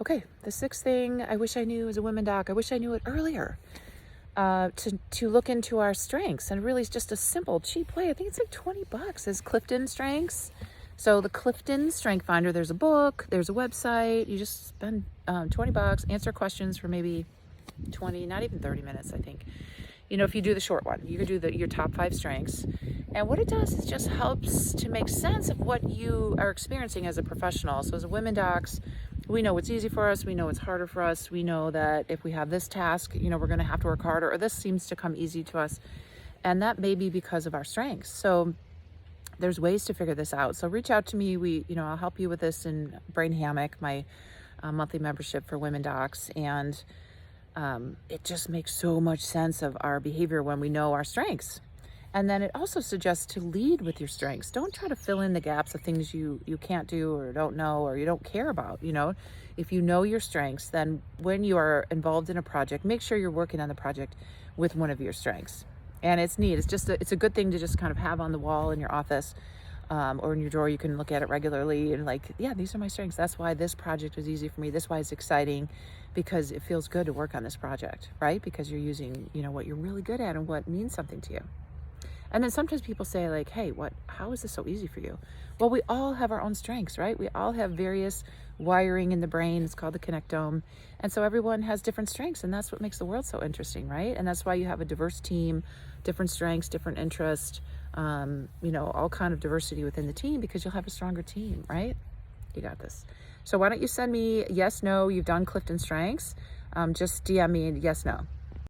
Okay, the sixth thing I wish I knew as a women doc, I wish I knew it earlier, to look into our strengths. And really, it's just a simple, cheap way. I think it's like $20 is Clifton Strengths. So the Clifton Strength Finder, there's a book, there's a website. You just spend $20, answer questions for maybe 20, not even 30 minutes, I think. You know, if you do the short one, you could do your top 5 strengths. And what it does is just helps to make sense of what you are experiencing as a professional. So as a women docs, we know what's easy for us. We know what's harder for us. We know that if we have this task, you know, we're going to have to work harder, or this seems to come easy to us. And that may be because of our strengths. So there's ways to figure this out. So reach out to me. I'll help you with this in Brain Hammock, my monthly membership for women docs. And it just makes so much sense of our behavior when we know our strengths. And then it also suggests to lead with your strengths. Don't try to fill in the gaps of things you can't do or don't know or you don't care about. You know, if you know your strengths, then when you are involved in a project, make sure you're working on the project with one of your strengths. And it's neat. It's a good thing to just kind of have on the wall in your office or in your drawer. You can look at it regularly and like, yeah, these are my strengths. That's why this project was easy for me. That's why it's exciting, because it feels good to work on this project, right? Because you're using, you know, what you're really good at and what means something to you. And then sometimes people say like, hey, how is this so easy for you? Well, we all have our own strengths, right? We all have various wiring in the brain. It's called the connectome. And so everyone has different strengths, and that's what makes the world so interesting, right? And that's why you have a diverse team, different strengths, different interests, all kind of diversity within the team, because you'll have a stronger team, right? You got this. So why don't you send me yes, no, you've done Clifton Strengths. Just DM me yes, no.